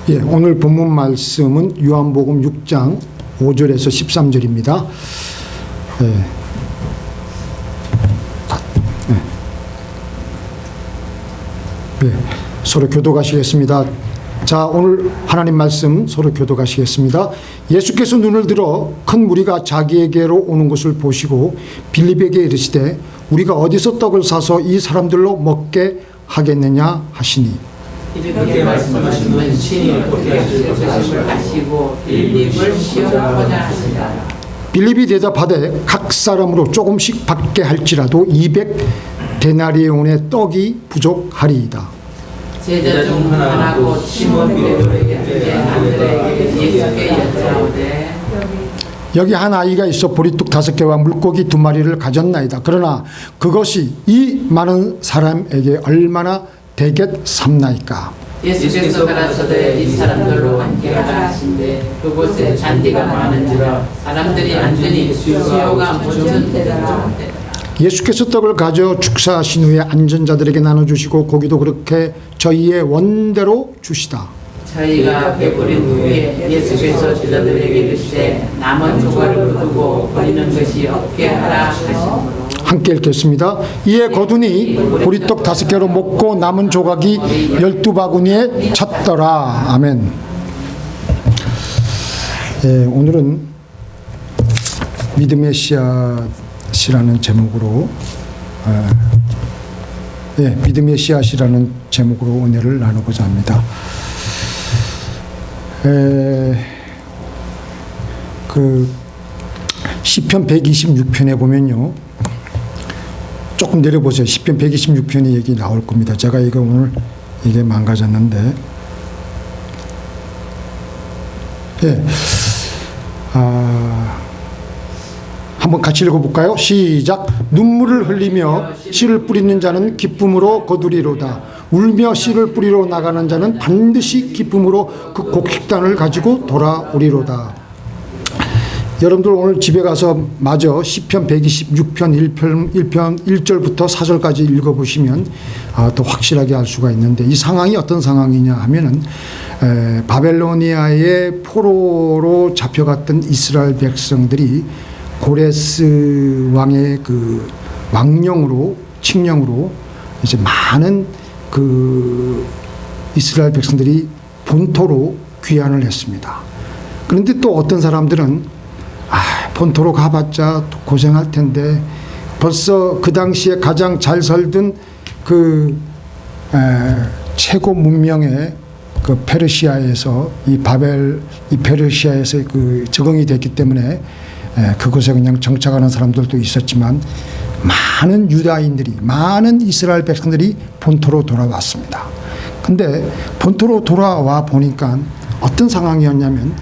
예, 오늘 본문 말씀은 요한복음 6장 5절에서 13절입니다. 예. 예, 서로 교독하시겠습니다. 자, 오늘 하나님 말씀 서로 교독하시겠습니다. 예수께서 눈을 들어 큰 무리가 자기에게로 오는 것을 보시고 빌립에게 이르시되 우리가 어디서 떡을 사서 이 사람들로 먹게 하겠느냐 하시니, 이렇게 말씀하신 분 친히 어떻게 하시고 빌립을 시험하고자 하시니라. 빌립이 대답하되 각 사람으로 조금씩 받게 할지라도 200데나리온의 떡이 부족하리이다. 제자 중 하나고 시몬 베드로에게 안드레에게 예수께 여짜오되 여기 한 아이가 있어 보리떡 5개와 물고기 2마리를 가졌나이다. 그러나 그것이 이 많은 사람에게 얼마나 되겠삼나이까. 예수께서 가라사대 이 사람들로 함께 하라 하신데 그곳에 잔디가 많은지라 사람들이 앉으니 수요가 묻은 데라. 예수께서 떡을 가져 축사하신 후에 앉은 자들에게 나눠주시고 고기도 그렇게 저희의 원대로 주시다. 저희가 베풀인 후에 예수께서 제자들에게 이르시되 남은 조각을 거두고 버리는 것이 없게 하라 하시므로 함께 읽겠습니다. 이에 거두니 보리떡 5개로 먹고 남은 조각이 12바구니에 찼더라. 아멘. 예, 오늘은 믿음의 씨앗이라는 제목으로 믿음의 씨앗이라는 제목으로 은혜를 나누고자 합니다. 그 시편 126편에 보면요, 조금 내려보세요. 시편 126편이 얘기 나올 겁니다. 제가 이거 오늘 이게 망가졌는데, 한번 같이 읽어볼까요? 시작. 눈물을 흘리며 씨를 뿌리는 자는 기쁨으로 거두리로다. 울며 씨를 뿌리러 나가는 자는 반드시 기쁨으로 그 곡식단을 가지고 돌아오리로다. 여러분들 오늘 집에 가서 마저 시편 126편 1편 1절부터 4절까지 읽어보시면 더 확실하게 알 수가 있는데, 이 상황이 어떤 상황이냐 하면은 바벨로니아의 포로로 잡혀갔던 이스라엘 백성들이 고레스 왕의 그 왕령으로 칙령으로 이제 많은 그 이스라엘 백성들이 본토로 귀환을 했습니다. 그런데 또 어떤 사람들은 본토로 가봤자 고생할 텐데, 벌써 그 당시에 가장 잘 살던 그 최고 문명의 그 페르시아에서 이 페르시아에서 그 적응이 됐기 때문에 그곳에 그냥 정착하는 사람들도 있었지만, 많은 유다인들이, 많은 이스라엘 백성들이 본토로 돌아왔습니다. 근데 본토로 돌아와 보니까 어떤 상황이었냐면,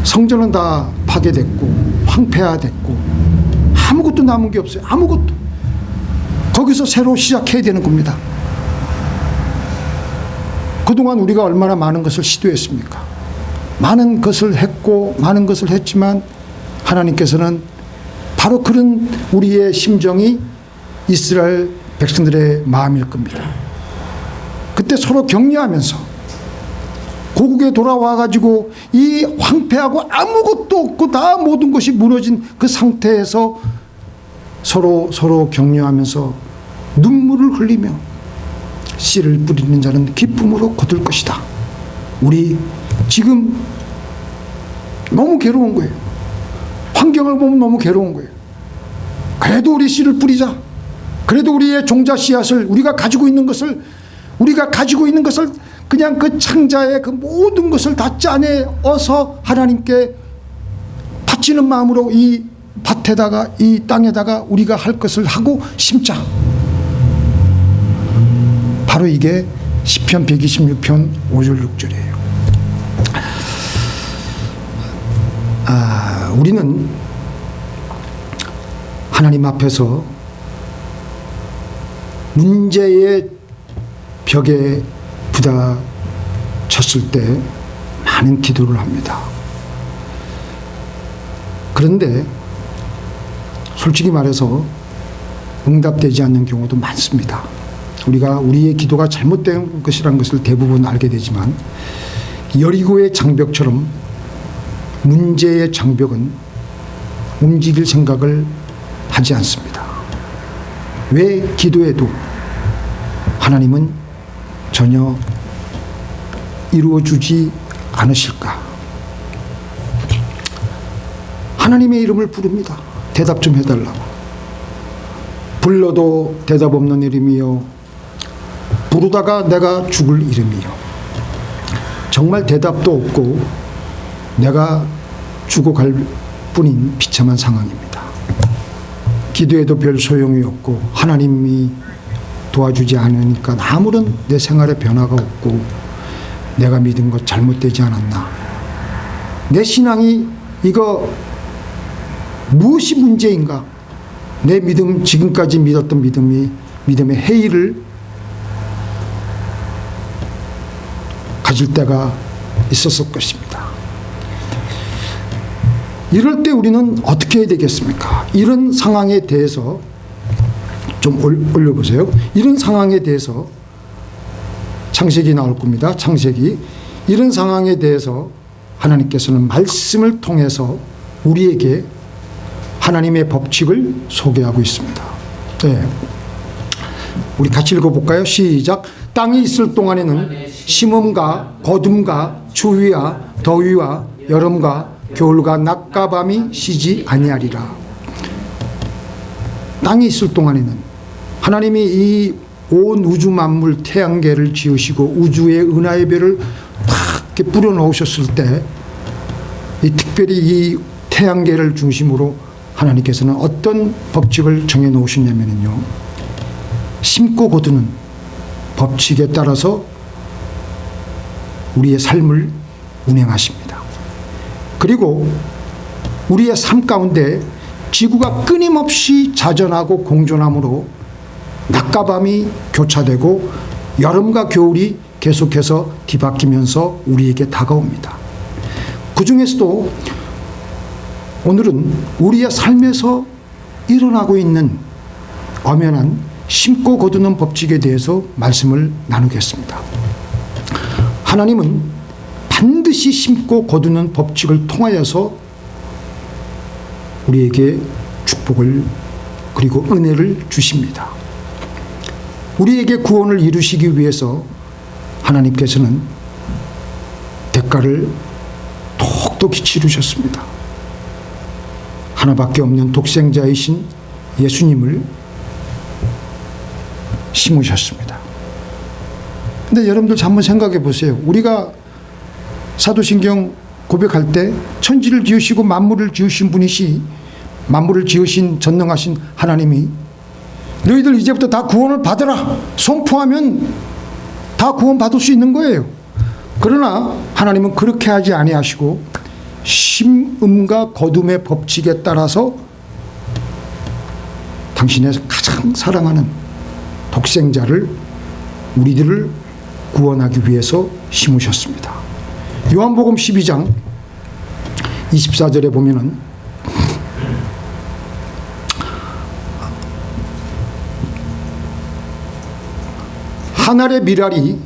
성전은 다 파괴됐고 황폐화됐고 아무것도 남은 게 없어요. 아무것도. 거기서 새로 시작해야 되는 겁니다. 그동안 우리가 얼마나 많은 것을 시도했습니까? 많은 것을 했고 많은 것을 했지만 하나님께서는 바로 그런 우리의 심정이 이스라엘 백성들의 마음일 겁니다. 그때 서로 격려하면서 고국에 돌아와가지고 이 황폐하고 아무것도 없고 다 모든 것이 무너진 그 상태에서 서로 격려하면서 눈물을 흘리며 씨를 뿌리는 자는 기쁨으로 거둘 것이다. 우리 지금 너무 괴로운 거예요. 환경을 보면 너무 괴로운 거예요. 그래도 우리 씨를 뿌리자. 그래도 우리의 종자 씨앗을 우리가 가지고 있는 것을 그냥 그 창자의 그 모든 것을 다 짜내어서 하나님께 바치는 마음으로 이 밭에다가 이 땅에다가 우리가 할 것을 하고 심자. 바로 이게 시편 126편 5절 6절이에요. 우리는 하나님 앞에서 문제의 벽에 부딪혔을 때 많은 기도를 합니다. 그런데 솔직히 말해서 응답되지 않는 경우도 많습니다. 우리가 우리의 기도가 잘못된 것이라는 것을 대부분 알게 되지만 여리고의 장벽처럼 문제의 장벽은 움직일 생각을 하지 않습니다. 왜 기도해도 하나님은 전혀 이루어주지 않으실까? 하나님의 이름을 부릅니다. 대답 좀 해달라고. 불러도 대답 없는 이름이요, 부르다가 내가 죽을 이름이요. 정말 대답도 없고 내가 죽어갈 뿐인 비참한 상황입니다. 기도해도 별 소용이 없고 하나님이 도와주지 않으니까 아무런 내 생활에 변화가 없고 내가 믿은 것 잘못되지 않았나? 내 신앙이 이거 무엇이 문제인가? 내 믿음, 지금까지 믿었던 믿음의 해이를 가질 때가 있었을 것입니다. 이럴 때 우리는 어떻게 해야 되겠습니까? 이런 상황에 대해서 좀 올려보세요. 이런 상황에 대해서 창세기 나올 겁니다. 창세기. 이런 상황에 대해서 하나님께서는 말씀을 통해서 우리에게 하나님의 법칙을 소개하고 있습니다. 네. 우리 같이 읽어볼까요? 시작. 땅이 있을 동안에는 심음과 거둠과 추위와 더위와 여름과 겨울과 낮과 밤이 쉬지 아니하리라. 땅이 있을 동안에는 하나님이 이 온 우주 만물 태양계를 지으시고 우주의 은하의 별을 딱 이렇게 뿌려 놓으셨을 때 이 특별히 이 태양계를 중심으로 하나님께서는 어떤 법칙을 정해 놓으셨냐면요, 심고 거두는 법칙에 따라서 우리의 삶을 운행하십니다. 그리고 우리의 삶 가운데 지구가 끊임없이 자전하고 공존함으로 낮과 밤이 교차되고 여름과 겨울이 계속해서 뒤바뀌면서 우리에게 다가옵니다. 그 중에서도 오늘은 우리의 삶에서 일어나고 있는 엄연한 심고 거두는 법칙에 대해서 말씀을 나누겠습니다. 하나님은 반드시 심고 거두는 법칙을 통하여서 우리에게 축복을 그리고 은혜를 주십니다. 우리에게 구원을 이루시기 위해서 하나님께서는 대가를 톡톡히 치르셨습니다. 하나밖에 없는 독생자이신 예수님을 심으셨습니다. 근데 여러분들 한번 생각해 보세요. 우리가 사도신경 고백할 때 천지를 지으시고 만물을 지으신 분이시, 만물을 지으신 전능하신 하나님이 너희들 이제부터 다 구원을 받으라 선포하면 다 구원 받을 수 있는 거예요. 그러나 하나님은 그렇게 하지 아니하시고 심음과 거둠의 법칙에 따라서 당신의 가장 사랑하는 독생자를, 우리들을 구원하기 위해서 심으셨습니다. 요한복음 12장 24절에 보면은 한 알의 밀알이,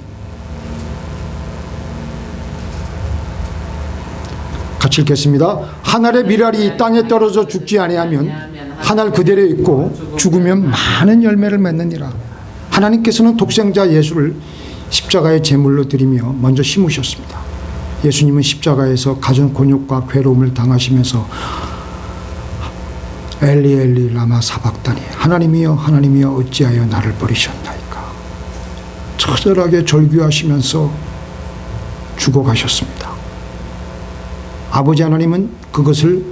같이 읽겠습니다. 한 알의 밀알이 땅에 떨어져 죽지 아니하면 한 알 그대로 있고 죽으면 많은 열매를 맺느니라. 하나님께서는 독생자 예수를 십자가의 제물로 드리며 먼저 심으셨습니다. 예수님은 십자가에서 가진 곤욕과 괴로움을 당하시면서 엘리 엘리 라마 사박다니, 하나님이여 하나님이여 어찌하여 나를 버리셨나이까, 처절하게 절규하시면서 죽어가셨습니다. 아버지 하나님은 그것을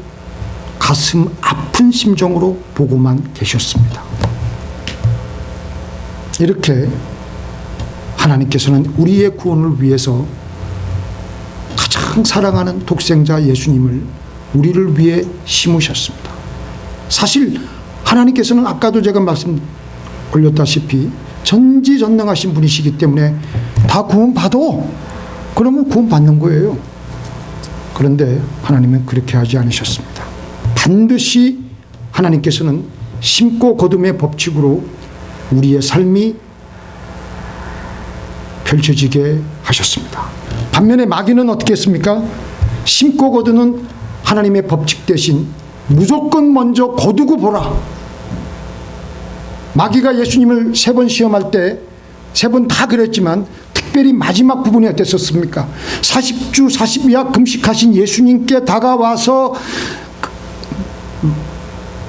가슴 아픈 심정으로 보고만 계셨습니다. 이렇게 하나님께서는 우리의 구원을 위해서 가장 사랑하는 독생자 예수님을 우리를 위해 심으셨습니다. 사실 하나님께서는 아까도 제가 말씀 올렸다시피 전지전능하신 분이시기 때문에 다 구원받아. 그러면 구원받는 거예요. 그런데 하나님은 그렇게 하지 않으셨습니다. 반드시 하나님께서는 심고 거둠의 법칙으로 우리의 삶이 펼쳐지게 하셨습니다. 반면에 마귀는 어떻게 했습니까? 심고 거두는 하나님의 법칙 대신 무조건 먼저 거두고 보라. 마귀가 예수님을 3번 시험할 때 3번 다 그랬지만 특별히 마지막 부분이 어땠었습니까? 40주 40야 금식하신 예수님께 다가와서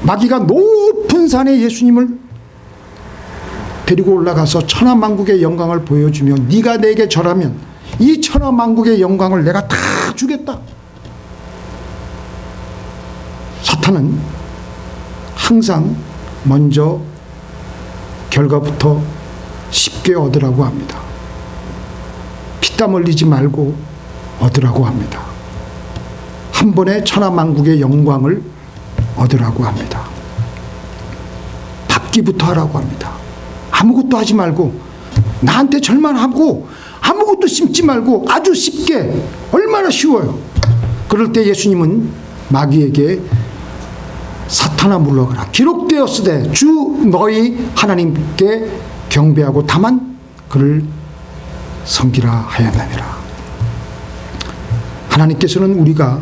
마귀가 높은 산에 예수님을 데리고 올라가서 천하만국의 영광을 보여주며 네가 내게 절하면 이 천하만국의 영광을 내가 다 주겠다. 사탄은 항상 먼저 결과부터 쉽게 얻으라고 합니다. 피땀 흘리지 말고 얻으라고 합니다. 한 번에 천하만국의 영광을 얻으라고 합니다. 받기부터 하라고 합니다. 아무것도 하지 말고 나한테 절만 하고 아무것도 심지 말고 아주 쉽게, 얼마나 쉬워요. 그럴 때 예수님은 마귀에게 사탄아 물러가라. 기록되었으되 주 너희 하나님께 경배하고 다만 그를 섬기라 하였느니라. 하나님께서는 우리가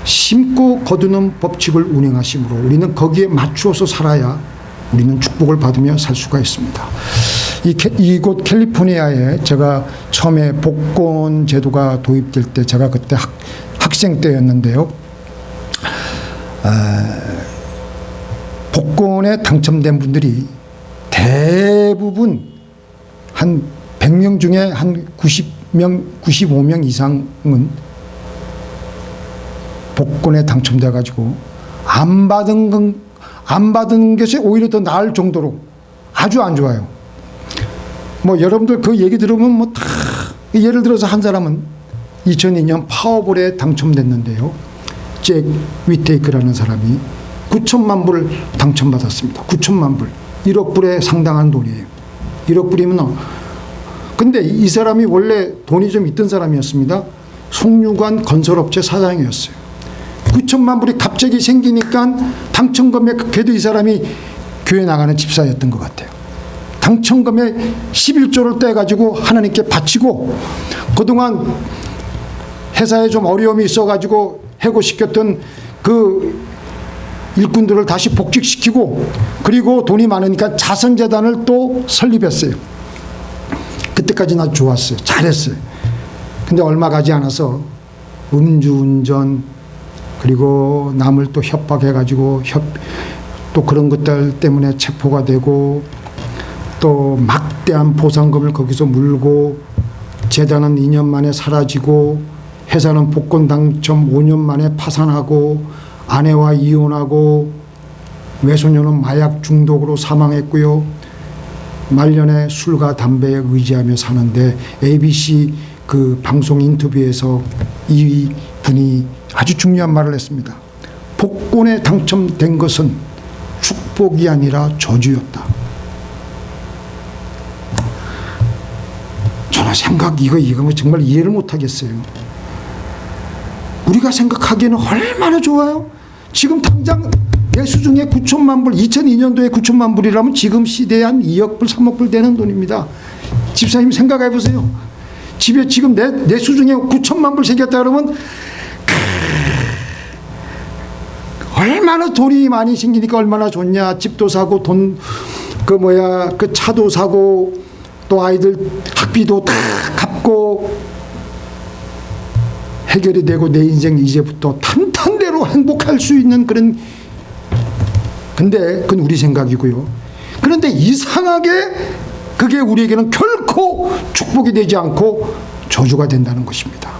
심고 거두는 법칙을 운행하심으로 우리는 거기에 맞추어서 살아야 우리는 축복을 받으며 살 수가 있습니다. 이곳 캘리포니아에 제가 처음에 복권 제도가 도입될 때 제가 그때 학생 때였는데요. 복권에 당첨된 분들이 대부분 한 100명 중에 한 90명, 95명 이상은 복권에 당첨돼 가지고 안 받은 것이 오히려 더 나을 정도로 아주 안 좋아요. 뭐 여러분들 그 얘기 들으면 뭐 다, 예를 들어서 한 사람은 2002년 파워볼에 당첨됐는데요. 잭 위테이크라는 사람이 9천만 불을 당첨받았습니다. 9천만 불. 1억 불에 상당한 돈이에요. 1억 불이면 근데 이 사람이 원래 돈이 좀 있던 사람이었습니다. 송유관 건설업체 사장이었어요. 9천만 불이 갑자기 생기니까 당첨 금액, 그래도 이 사람이 교회 나가는 집사였던 것 같아요. 당첨 금액 11조를 떼가지고 하나님께 바치고 그동안 회사에 좀 어려움이 있어가지고 해고시켰던 그 일꾼들을 다시 복직시키고 그리고 돈이 많으니까 자선재단을 또 설립했어요. 그때까지는 아주 좋았어요. 잘했어요. 근데 얼마 가지 않아서 음주운전 그리고 남을 또 협박해가지고 또 그런 것들 때문에 체포가 되고 또 막대한 보상금을 거기서 물고 재단은 2년 만에 사라지고 회사는 복권 당첨 5년 만에 파산하고 아내와 이혼하고 외손녀는 마약 중독으로 사망했고요. 말년에 술과 담배에 의지하며 사는데 ABC 그 방송 인터뷰에서 이 분이 아주 중요한 말을 했습니다. 복권에 당첨된 것은 축복이 아니라 저주였다. 저는 이거 정말 이해를 못 하겠어요. 우리가 생각하기에는 얼마나 좋아요. 지금 당장 내 수중에 9천만 불, 2002년도에 9천만 불이라면 지금 시대에 한 2억 불, 3억 불 되는 돈입니다. 집사님 생각해 보세요. 집에 지금 내 수중에 9천만 불 생겼다 그러면 얼마나 돈이 많이 생기니까 얼마나 좋냐. 집도 사고 그 차도 사고 또 아이들 학비도 다 갚고 해결이 되고 내 인생 이제부터 탄탄대로 행복할 수 있는 그런. 근데 그건 우리 생각이고요. 그런데 이상하게 그게 우리에게는 결코 축복이 되지 않고 저주가 된다는 것입니다.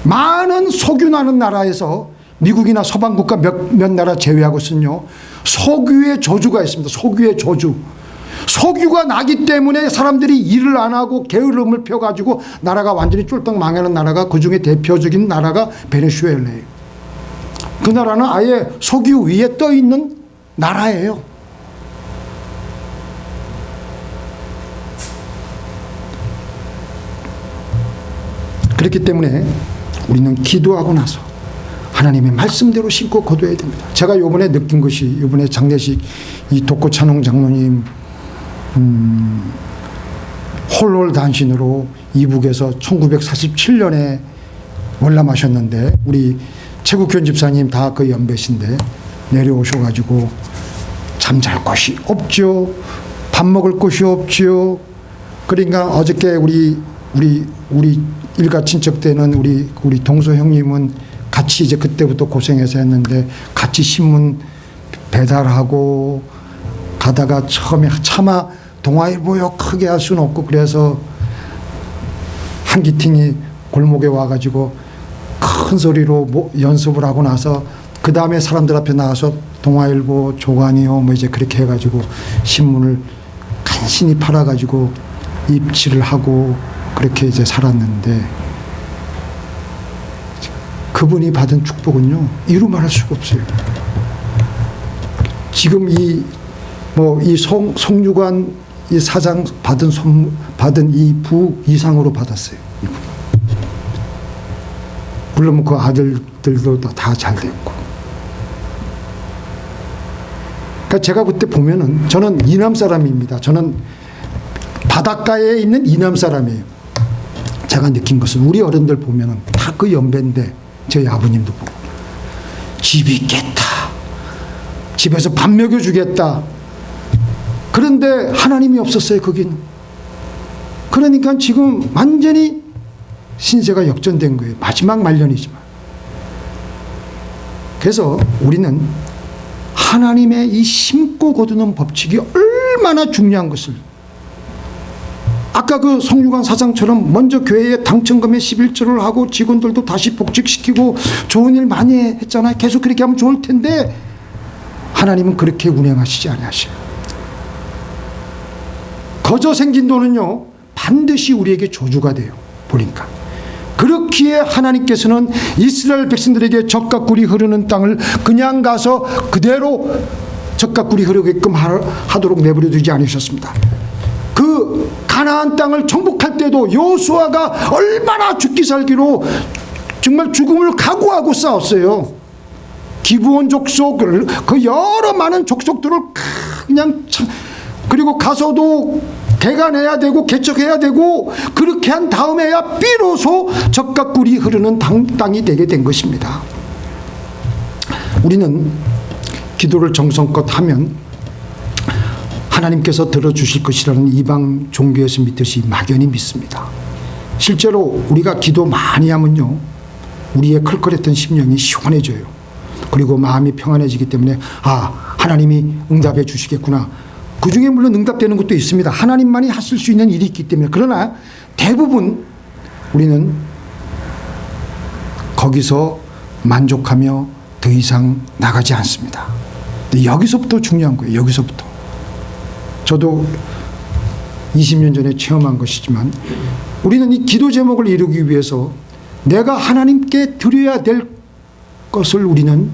많은 석유 나는 나라에서 미국이나 서방 국가 몇 나라 제외하고는요, 석유의 저주가 있습니다. 석유의 저주. 석유가 나기 때문에 사람들이 일을 안 하고 게으름을 펴가지고 나라가 완전히 쫄딱 망하는 나라가, 그 중에 대표적인 나라가 베네수엘라예요. 그 나라는 아예 석유 위에 떠 있는 나라예요. 그렇기 때문에 우리는 기도하고 나서 하나님의 말씀대로 신고 거둬야 됩니다. 제가 요번에 느낀 것이, 요번에 장례식 이 독고찬홍 장로님 홀홀단신으로 이북에서 1947년에 월남하셨는데, 우리 최국현 집사님 다 그 연배신데 내려오셔가지고 잠잘 곳이 없죠. 밥 먹을 곳이 없죠. 그러니까 어저께 우리 일가 친척 때는 우리 동서 형님은 같이 이제 그때부터 고생해서 했는데 같이 신문 배달하고 가다가 처음에 차마 동아일보요 크게 할 수는 없고, 그래서 한기팅이 골목에 와가지고 큰 소리로 연습을 하고 나서 그 다음에 사람들 앞에 나와서 동아일보 조간이요 뭐 이제 그렇게 해가지고 신문을 간신히 팔아가지고 입지를 하고 그렇게 이제 살았는데, 그분이 받은 축복은요 이루 말할 수가 없어요. 지금 이 송유관 이 사장 받은 이 부 이상으로 받았어요. 이분. 물론 그 아들들도 다 잘 됐고. 그러니까 제가 그때 보면은, 저는 이남 사람입니다. 저는 바닷가에 있는 이남 사람이에요. 제가 느낀 것은 우리 어른들 보면은 다 그 연배인데, 저희 아버님도 보고 집 있겠다, 집에서 밥 먹여주겠다. 그런데 하나님이 없었어요, 거긴. 그러니까 지금 완전히 신세가 역전된 거예요. 마지막 말년이지만. 그래서 우리는 하나님의 이 심고 거두는 법칙이 얼마나 중요한 것을, 아까 그 송유관 사장처럼 먼저 교회에 당첨금에 11조를 하고 직원들도 다시 복직시키고 좋은 일 많이 했잖아요. 계속 그렇게 하면 좋을 텐데 하나님은 그렇게 운행하시지 아니하셔요. 거저 생긴 돈은요 반드시 우리에게 저주가 돼요. 보니까 그렇기에 하나님께서는 이스라엘 백성들에게 젖과 꿀이 흐르는 땅을 그냥 가서 그대로 젖과 꿀이 흐르게끔 하도록 내버려 두지 않으셨습니다. 그 가나안 땅을 정복할 때도 여호수아가 얼마나 죽기 살기로 정말 죽음을 각오하고 싸웠어요. 기브온 족속, 그 여러 많은 족속들을 그냥 그리고 가서도 개간해야 되고 개척해야 되고 그렇게 한 다음에야 비로소 젖과 꿀이 흐르는 땅이 되게 된 것입니다. 우리는 기도를 정성껏 하면 하나님께서 들어주실 것이라는 이방 종교에서 믿듯이 막연히 믿습니다. 실제로 우리가 기도 많이 하면요 우리의 클컬했던 심령이 시원해져요. 그리고 마음이 평안해지기 때문에 하나님이 응답해 주시겠구나. 그 중에 물론 응답되는 것도 있습니다. 하나님만이 하실 수 있는 일이 있기 때문에. 그러나 대부분 우리는 거기서 만족하며 더 이상 나가지 않습니다. 근데 여기서부터 중요한 거예요. 여기서부터. 저도 20년 전에 체험한 것이지만 우리는 이 기도 제목을 이루기 위해서 내가 하나님께 드려야 될 것을 우리는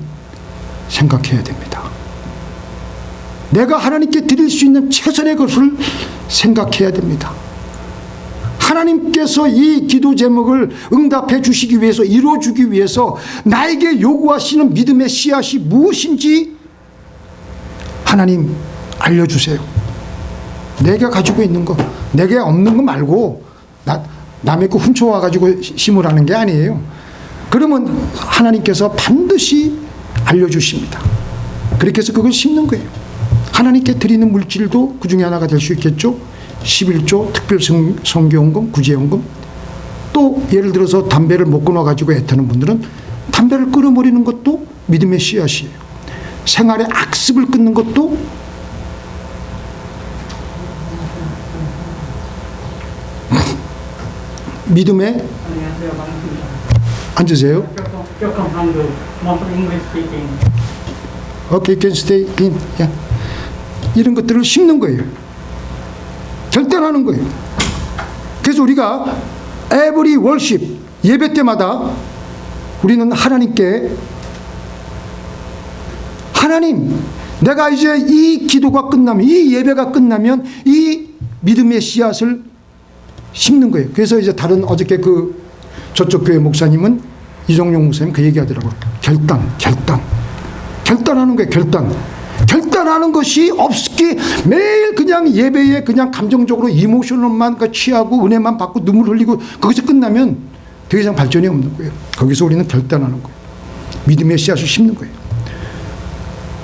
생각해야 됩니다. 내가 하나님께 드릴 수 있는 최선의 것을 생각해야 됩니다. 하나님께서 이 기도 제목을 응답해 주시기 위해서, 이루어 주기 위해서 나에게 요구하시는 믿음의 씨앗이 무엇인지 하나님 알려주세요. 내가 가지고 있는 거, 내게 없는 거 말고 남의 거 훔쳐와가지고 심으라는 게 아니에요. 그러면 하나님께서 반드시 알려주십니다. 그렇게 해서 그걸 심는 거예요. 하나님께 드리는 물질도 그 중에 하나가 될 수 있겠죠. 11조, 특별 성교원금, 구제원금. 또 예를 들어서 담배를 못 끊어가지고 애타는 분들은 담배를 끊어버리는 것도 믿음의 씨앗이에요. 생활의 악습을 끊는 것도 믿음의. 앉으세요. Okay, can stay in. Yeah. 이런 것들을 심는 거예요. 결단하는 거예요. 그래서 우리가 every worship, 예배 때마다 우리는 하나님께, 하나님, 내가 이제 이 기도가 끝나면, 이 예배가 끝나면 이 믿음의 씨앗을 심는 거예요. 그래서 이제 어저께 그 저쪽 교회 목사님은, 이종용 목사님 그 얘기하더라고요. 결단하는 거예요. 결단하는 것이 없기 매일 그냥 예배에 그냥 감정적으로 이모션만 취하고 은혜만 받고 눈물 흘리고 거기서 끝나면 더 이상 발전이 없는 거예요. 거기서 우리는 결단하는 거예요. 믿음의 씨앗을 심는 거예요.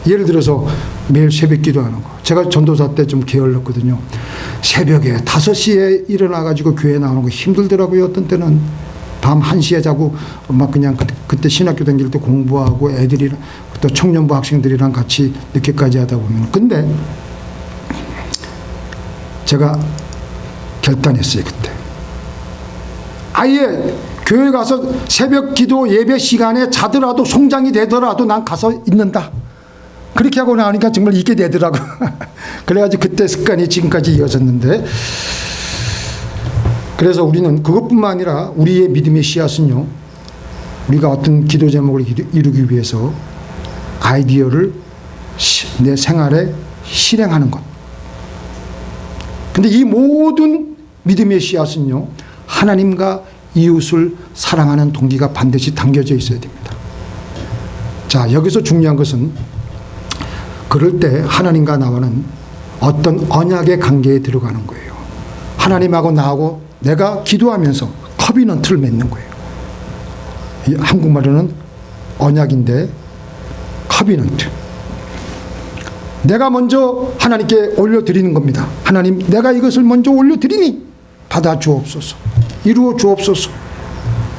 예를 들어서 매일 새벽 기도하는 거. 제가 전도사 때 좀 게을렀거든요. 새벽에 5시에 일어나가지고 교회 나오는 거 힘들더라고요. 어떤 때는 밤 1시에 자고 막 그냥 그때 신학교 다닐 때 공부하고 애들이랑 또 청년부 학생들이랑 같이 늦게까지 하다 보면. 근데 제가 결단했어요. 그때 아예 교회 가서 새벽 기도 예배 시간에 자더라도 송장이 되더라도 난 가서 있는다. 그렇게 하고 나니까 정말 있게 되더라고. 그래가지고 그때 습관이 지금까지 이어졌는데, 그래서 우리는 그것뿐만 아니라 우리의 믿음의 씨앗은요, 우리가 어떤 기도 제목을 이루기 위해서 아이디어를 내 생활에 실행하는 것. 근데 이 모든 믿음의 씨앗은요, 하나님과 이웃을 사랑하는 동기가 반드시 담겨져 있어야 됩니다. 자, 여기서 중요한 것은 그럴 때 하나님과 나와는 어떤 언약의 관계에 들어가는 거예요. 하나님하고 나하고 내가 기도하면서 커비넌트를 맺는 거예요. 한국말로는 언약인데 커비넌트. 내가 먼저 하나님께 올려드리는 겁니다. 하나님, 내가 이것을 먼저 올려드리니 받아 주옵소서. 이루어 주옵소서.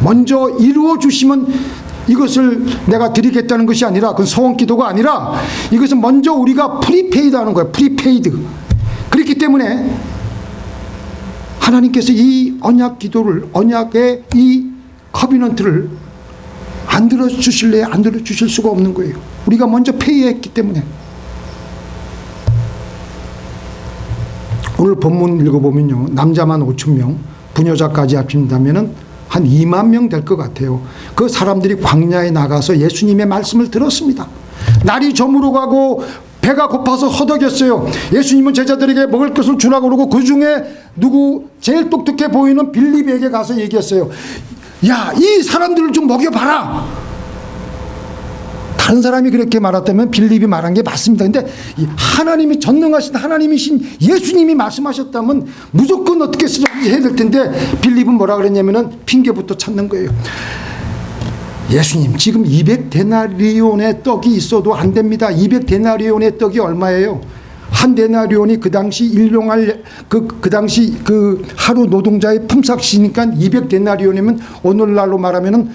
먼저 이루어 주시면 이것을 내가 드리겠다는 것이 아니라, 그건 소원 기도가 아니라 이것은 먼저 우리가 프리페이드 하는 거예요. 프리페이드. 그렇기 때문에 하나님께서 이 언약 기도를, 언약의 이 커비넌트를 안 들어주실래요? 안 들어주실 수가 없는 거예요. 우리가 먼저 페이했기 때문에. 오늘 본문 읽어보면요, 남자만 5,000명, 부녀자까지 합친다면은 한 2만 명 될 것 같아요. 그 사람들이 광야에 나가서 예수님의 말씀을 들었습니다. 날이 저물어 가고 배가 고파서 허덕였어요. 예수님은 제자들에게 먹을 것을 주라고 그러고, 그 중에 누구 제일 똑똑해 보이는 빌립에게 가서 얘기했어요. 야, 이 사람들을 좀 먹여봐라. 다른 사람이 그렇게 말했다면 빌립이 말한 게 맞습니다. 근데 하나님이, 전능하신 하나님이신 예수님이 말씀하셨다면 무조건 어떻게 해야 될 텐데, 빌립은 뭐라 그랬냐면은 핑계부터 찾는 거예요. 예수님, 지금 200데나리온의 떡이 있어도 안 됩니다. 200데나리온의 떡이 얼마예요? 한 데나리온이 그 당시 일용할 그 당시 그 하루 노동자의 품삯이니까 200데나리온이면 오늘날로 말하면은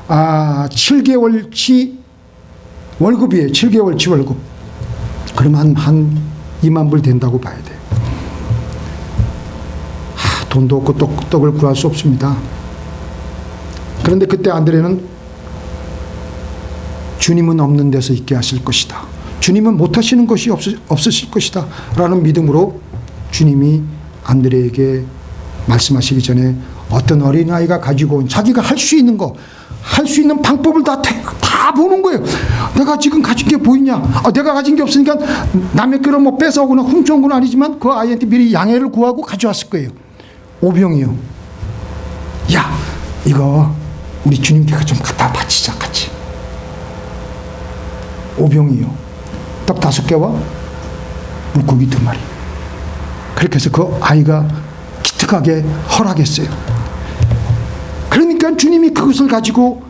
7개월치 월급이에요. 7개월치 월급. 그러면 한 2만 불 된다고 봐야 돼요. 돈도 없고 떡을 구할 수 없습니다. 그런데 그때 안드레는 주님은 없는 데서 있게 하실 것이다. 주님은 못하시는 것이 없으실 것이다. 라는 믿음으로 주님이 안드레에게 말씀하시기 전에 어떤 어린아이가 가지고 온 자기가 할 수 있는 거, 할 수 있는 방법을 다 보는 거예요. 내가 지금 가진 게 보이냐? 내가 가진 게 없으니까 남의 거를 뭐 뺏어오거나 훔쳐온 건 아니지만 그 아이한테 미리 양해를 구하고 가져왔을 거예요. 오병이요. 야, 이거 우리 주님께 좀 갖다 바치자, 같이. 오병이요. 떡 5개와 물고기 2마리. 그렇게 해서 그 아이가 기특하게 허락했어요. 그러니까 주님이 그것을 가지고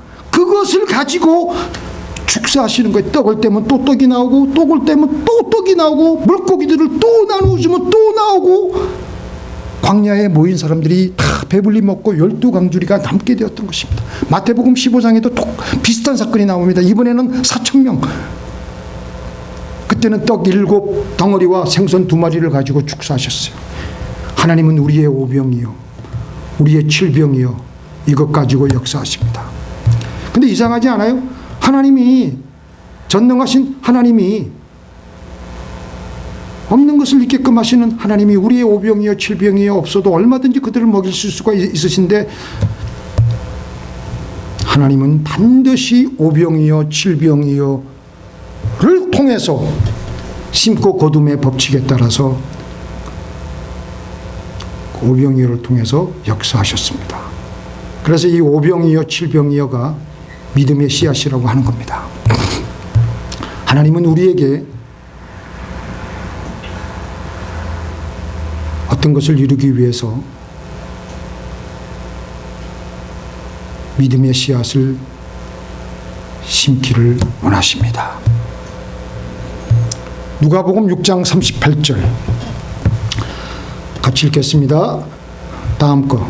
축사하시는 거예요. 떡을 떼면 또 떡이 나오고, 떡을 떼면 또 떡이 나오고, 물고기들을 또 나누어주면 또 나오고, 광야에 모인 사람들이 다 배불리 먹고 12강주리가 남게 되었던 것입니다. 마태복음 15장에도 비슷한 사건이 나옵니다. 이번에는 4,000명. 그때는 떡 7덩어리와 생선 2마리를 가지고 축사하셨어요. 하나님은 우리의 오병이요, 우리의 칠병이요, 이것 가지고 역사하십니다. 근데 이상하지 않아요? 하나님이, 전능하신 하나님이, 없는 것을 있게끔 하시는 하나님이 우리의 오병이요 칠병이요 없어도 얼마든지 그들을 먹일 수가 있으신데, 하나님은 반드시 오병이요 칠병이요를 통해서 심고 거둠의 법칙에 따라서 오병이어를 통해서 역사하셨습니다. 그래서 이 오병이어 칠병이어가 믿음의 씨앗이라고 하는 겁니다. 하나님은 우리에게 어떤 것을 이루기 위해서 믿음의 씨앗을 심기를 원하십니다. 누가복음 6장 38절 같이 읽겠습니다. 다음 거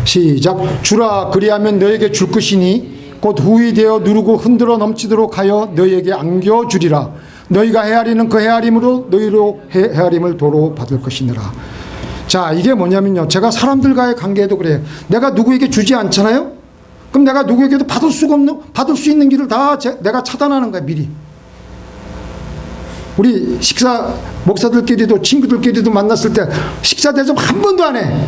시작. 주라 그리하면 너에게 줄 것이니 곧 후이 되어 누르고 흔들어 넘치도록 하여 너희에게 안겨주리라. 너희가 헤아리는 그 헤아림으로 너희로 헤아림을 도로 받을 것이니라. 자, 이게 뭐냐면요, 제가 사람들과의 관계에도 그래요. 내가 누구에게 주지 않잖아요. 그럼 내가 누구에게도 받을 수 있는 길을 다 내가 차단하는 거야, 미리. 우리 목사들끼리도 친구들끼리도 만났을 때 식사 대접 한 번도 안 해.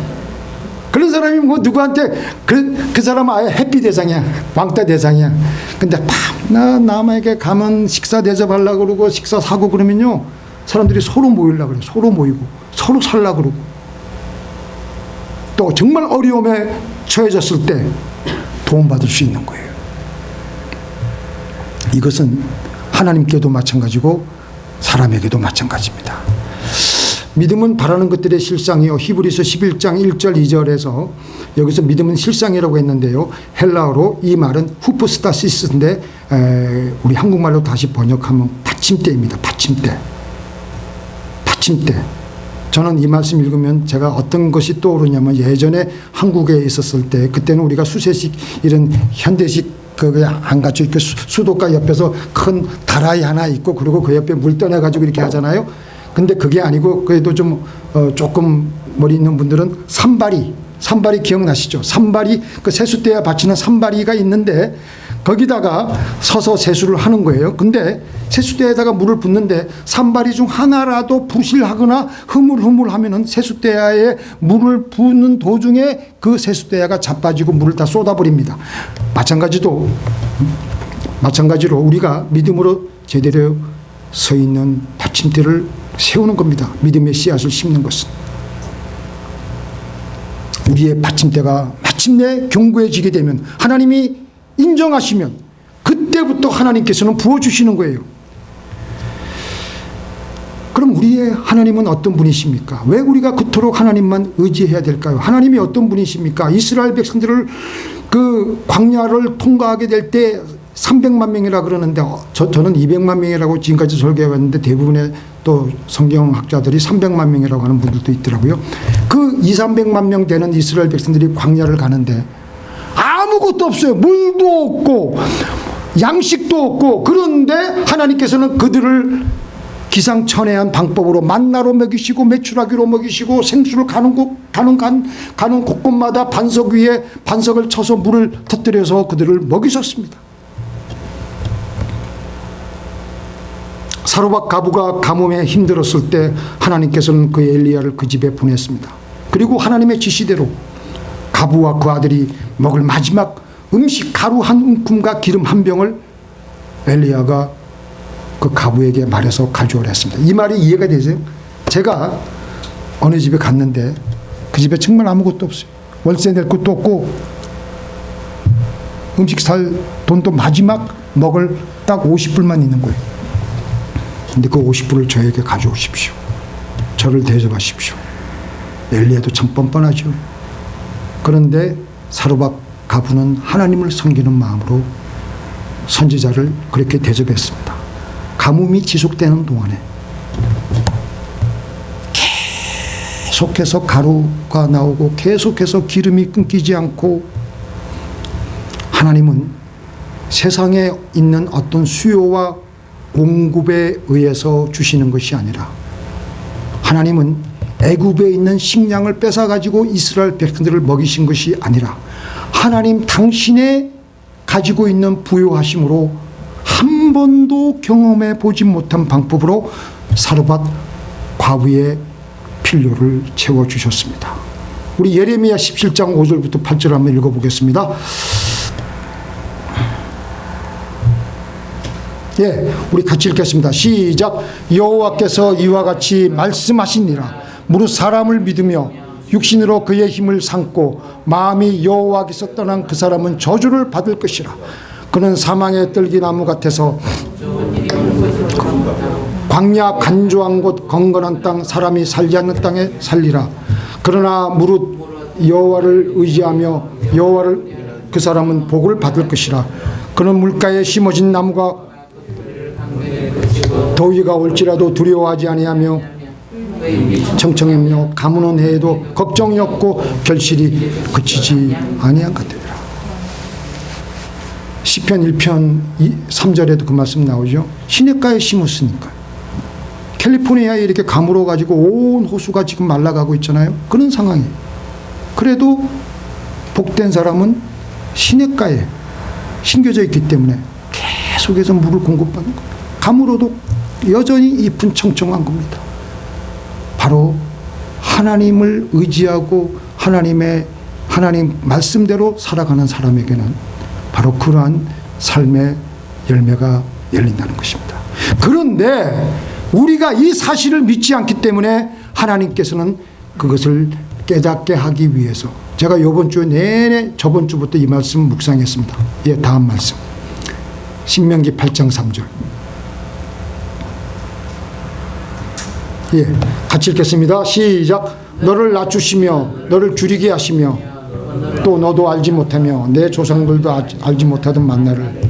그런 사람이 뭐 누구한테 그 사람은 아예 해피 대상이야, 왕따 대상이야. 근데 남에게 가면 식사 대접하려고 그러고 식사 사고 그러면요, 사람들이 서로 모이려고 그래요. 서로 모이고 서로 살려고 그러고, 또 정말 어려움에 처해졌을 때 도움받을 수 있는 거예요. 이것은 하나님께도 마찬가지고 사람에게도 마찬가지입니다. 믿음은 바라는 것들의 실상이요. 히브리서 11장 1절 2절에서 여기서 믿음은 실상이라고 했는데요, 헬라어로 이 말은 후포스타시스인데 우리 한국말로 다시 번역하면 받침대입니다. 받침대. 저는 이 말씀 읽으면 제가 어떤 것이 떠오르냐면, 예전에 한국에 있었을 때, 그때는 우리가 수세식 이런 현대식 그게 안 갖춰 있고 수도가 옆에서 큰 다라이 하나 있고, 그리고 그 옆에 물 떠내 가지고 이렇게 하잖아요. 근데 그게 아니고 그래도 좀 조금 머리 있는 분들은 산발이 기억나시죠? 산발이, 그 세숫대에 받치는 산발이가 있는데 거기다가 서서 세수를 하는 거예요. 근데 세숫대에다가 물을 붓는데 산발이 중 하나라도 부실하거나 흐물흐물하면은 세숫대야에 물을 붓는 도중에 그 세숫대야가 자빠지고 물을 다 쏟아버립니다. 마찬가지로 우리가 믿음으로 제대로 서 있는 받침대를 세우는 겁니다. 믿음의 씨앗을 심는 것은. 우리의 받침대가 마침내 견고해지게 되면, 하나님이 인정하시면 그때부터 하나님께서는 부어주시는 거예요. 그럼 우리의 하나님은 어떤 분이십니까? 왜 우리가 그토록 하나님만 의지해야 될까요? 하나님이 어떤 분이십니까? 이스라엘 백성들을 그 광야를 통과하게 될 때 300만 명이라 그러는데 저는 200만 명이라고 지금까지 설교해왔는데, 대부분의 또 성경학자들이 300만 명이라고 하는 분들도 있더라고요. 그 200~300만 명 되는 이스라엘 백성들이 광야를 가는데 아무것도 없어요. 물도 없고 양식도 없고. 그런데 하나님께서는 그들을 기상천외한 방법으로 만나로 먹이시고 메추라기로 먹이시고, 생수를 가는 곳곳마다 반석 위에 반석을 쳐서 물을 터뜨려서 그들을 먹이셨습니다. 사르밧 가부가 가뭄에 힘들었을 때 하나님께서는 그 엘리야를 그 집에 보냈습니다. 그리고 하나님의 지시대로 가부와 그 아들이 먹을 마지막 음식, 가루 한 움큼과 기름 한 병을 엘리야가 그 가부에게 말해서 가져오라 했습니다. 이 말이 이해가 되세요? 제가 어느 집에 갔는데 그 집에 정말 아무것도 없어요. 월세 낼 것도 없고 음식 살 돈도 마지막 먹을 딱 50불만 있는 거예요. 근데 그 50불을 저에게 가져오십시오. 저를 대접하십시오. 엘리야도 참 뻔뻔하죠. 그런데 사르밧 가부는 하나님을 섬기는 마음으로 선지자를 그렇게 대접했습니다. 가뭄이 지속되는 동안에 계속해서 가루가 나오고 계속해서 기름이 끊기지 않고, 하나님은 세상에 있는 어떤 수요와 공급에 의해서 주시는 것이 아니라, 하나님은 애굽에 있는 식량을 뺏어가지고 이스라엘 백성들을 먹이신 것이 아니라, 하나님 당신의 가지고 있는 부요하심으로 한 번도 경험해 보지 못한 방법으로 사르밧 과부의 필요를 채워주셨습니다. 우리 예레미야 17장 5절부터 8절 한번 읽어보겠습니다. 우리 같이 읽겠습니다. 시작. 여호와께서 이와 같이 말씀하시니라. 무릇 사람을 믿으며 육신으로 그의 힘을 삼고 마음이 여호와께서 떠난 그 사람은 저주를 받을 것이라. 그는 사망의 떨기나무 같아서 광야 간조한 곳 건건한 땅 사람이 살지 않는 땅에 살리라. 그러나 무릇 여호와를 의지하며 여호와를 그 사람은 복을 받을 것이라. 그는 물가에 심어진 나무가 더위가 올지라도 두려워하지 아니하며 청청하며 가무는 해에도 걱정이 없고 결실이 그치지 아니한 것 같으리라. 시편 1편 3절에도 그 말씀 나오죠. 시냇가에 심었으니까. 캘리포니아에 이렇게 가물어 가지고 온 호수가 지금 말라가고 있잖아요. 그런 상황이에요. 그래도 복된 사람은 시냇가에 심겨져 있기 때문에 계속해서 물을 공급받는 겁니다. 가물어도 여전히 잎은 청청한 겁니다. 바로 하나님을 의지하고 하나님 말씀대로 살아가는 사람에게는 바로 그러한 삶의 열매가 열린다는 것입니다. 그런데 우리가 이 사실을 믿지 않기 때문에 하나님께서는 그것을 깨닫게 하기 위해서 제가 이번 주 내내 저번 주부터 이 말씀 묵상했습니다. 예, 다음 말씀 신명기 8장 3절. 예, 같이 읽겠습니다. 시작. 너를 낮추시며 너를 줄이게 하시며 또 너도 알지 못하며 내 조상들도 알지 못하던 만나를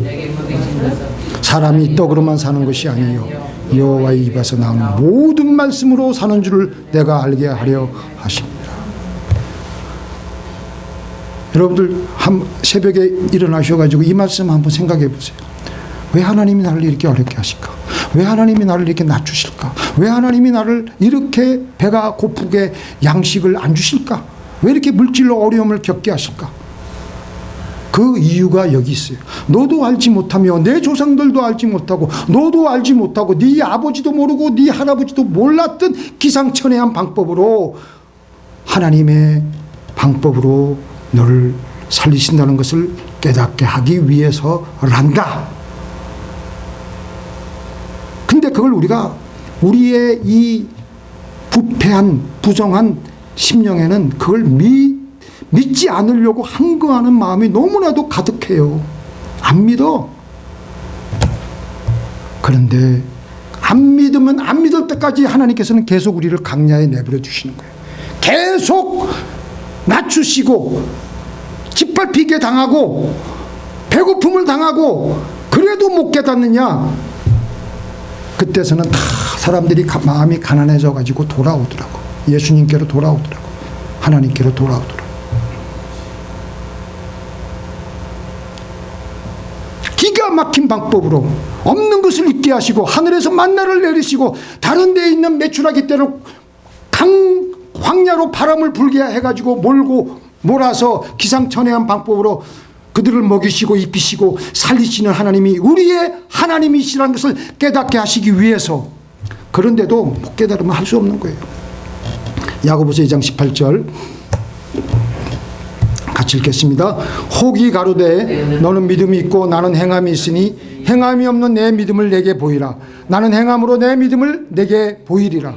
사람이 떡으로만 사는 것이 아니요 여호와의 입에서 나오는 모든 말씀으로 사는 줄을 내가 알게 하려 하십니다. 여러분들 새벽에 일어나셔가지고 이 말씀 한번 생각해 보세요. 왜 하나님이 나를 이렇게 어렵게 하실까? 왜 하나님이 나를 이렇게 낮추실까? 왜 하나님이 나를 이렇게 배가 고프게 양식을 안 주실까? 왜 이렇게 물질로 어려움을 겪게 하실까? 그 이유가 여기 있어요. 너도 알지 못하며 내 조상들도 알지 못하고 너도 알지 못하고 네 아버지도 모르고 네 할아버지도 몰랐던 기상천외한 방법으로 하나님의 방법으로 너를 살리신다는 것을 깨닫게 하기 위해서란다. 근데 그걸 우리가 우리의 이 부패한 부정한 심령에는 그걸 믿지 않으려고 항거하는 마음이 너무나도 가득해요. 안 믿어. 그런데 안 믿으면 안 믿을 때까지 하나님께서는 계속 우리를 강야에 내버려 두시는 거예요. 계속 낮추시고 짓밟히게 당하고 배고픔을 당하고 그래도 못 깨닫느냐. 그때서는 다 사람들이 마음이 가난해져 가지고 돌아오더라고. 예수님께로 돌아오더라고. 하나님께로 돌아오더라고. 기가 막힌 방법으로 없는 것을 있게 하시고 하늘에서 만나를 내리시고 다른 데에 있는 메추라기 떼를 광야로 바람을 불게 해가지고 몰아서 기상천외한 방법으로 그들을 먹이시고 입히시고 살리시는 하나님이 우리의 하나님이시라는 것을 깨닫게 하시기 위해서. 그런데도 못 깨달으면 할 수 없는 거예요. 야고보서 2장 18절 같이 읽겠습니다. 혹이 가로되 너는 믿음이 있고 나는 행함이 있으니 행함이 없는 내 믿음을 내게 보이라. 나는 행함으로 내 믿음을 내게 보이리라.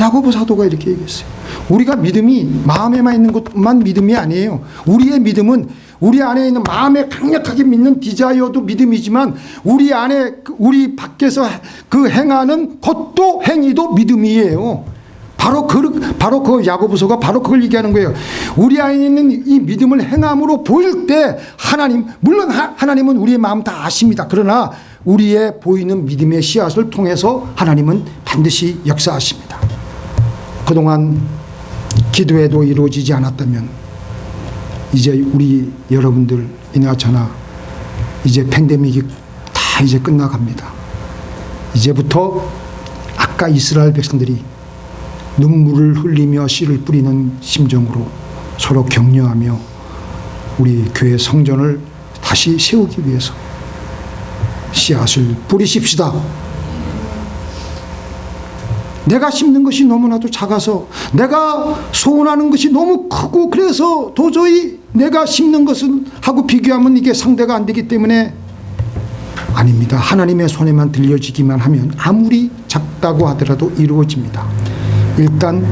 야고보 사도가 이렇게 얘기했어요. 우리가 믿음이 마음에만 있는 것만 믿음이 아니에요. 우리의 믿음은 우리 안에 있는 마음에 강력하게 믿는 디자이어도 믿음이지만 우리 안에 우리 밖에서 그 행하는 것도 행위도 믿음이에요. 바로 그 야고보서가 바로 그걸 얘기하는 거예요. 우리 안에 있는 이 믿음을 행함으로 보일 때 물론 하나님은 우리의 마음 다 아십니다. 그러나 우리의 보이는 믿음의 씨앗을 통해서 하나님은 반드시 역사하십니다. 그동안 기도해도 이루어지지 않았다면 이제 우리 여러분들이나 저나 이제 팬데믹이 다 이제 끝나갑니다. 이제부터 아까 이스라엘 백성들이 눈물을 흘리며 씨를 뿌리는 심정으로 서로 격려하며 우리 교회 성전을 다시 세우기 위해서 씨앗을 뿌리십시다. 내가 심는 것이 너무나도 작아서 내가 소원하는 것이 너무 크고 그래서 도저히 내가 심는 것은 하고 비교하면 이게 상대가 안 되기 때문에 아닙니다. 하나님의 손에만 들려지기만 하면 아무리 작다고 하더라도 이루어집니다. 일단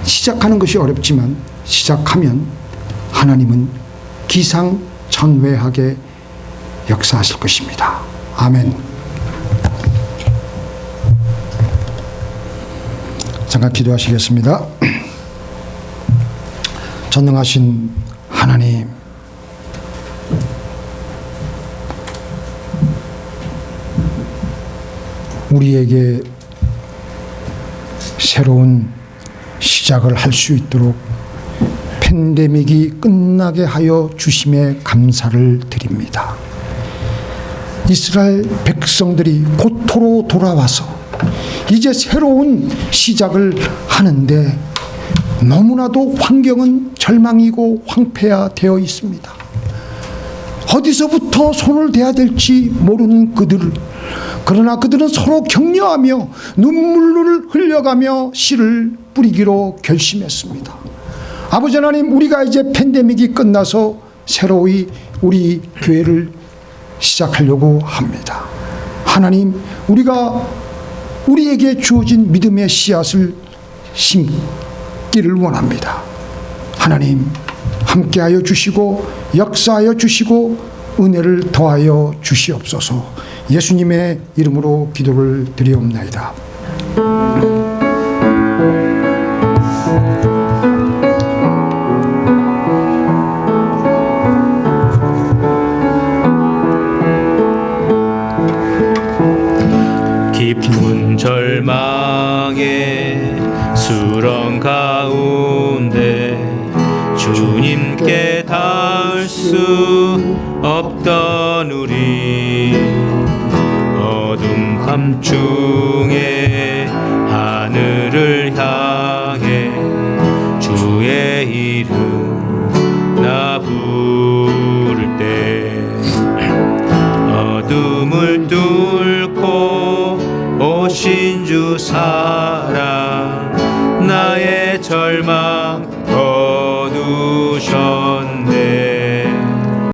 시작하는 것이 어렵지만 시작하면 하나님은 기상천외한 천천회하게 역사하실 것입니다. 아멘. 잠깐 기도하시겠습니다. 전능하신 하나님, 우리에게 새로운 시작을 할 수 있도록 팬데믹이 끝나게 하여 주심에 감사를 드립니다. 이스라엘 백성들이 고토로 돌아와서 이제 새로운 시작을 하는데 너무나도 환경은 절망이고 황폐화되어 있습니다. 어디서부터 손을 대야 될지 모르는 그러나 그들은 서로 격려하며 눈물을 흘려가며 씨를 뿌리기로 결심했습니다. 아버지 하나님, 우리가 이제 팬데믹이 끝나서 새로이 우리 교회를 시작하려고 합니다. 하나님, 우리에게 주어진 믿음의 씨앗을 심기를 원합니다. 하나님, 함께하여 주시고 역사하여 주시고 은혜를 더하여 주시옵소서. 예수님의 이름으로 기도를 드리옵나이다. 깊은 절망의 수렁 가운데 주님께 닿을 수 없던 우리, 어둠 밤중에 하늘을 향해 주의 이름 나 부를 때, 어둠을 뚫고 오신 주 사랑 나의 절망 거두셔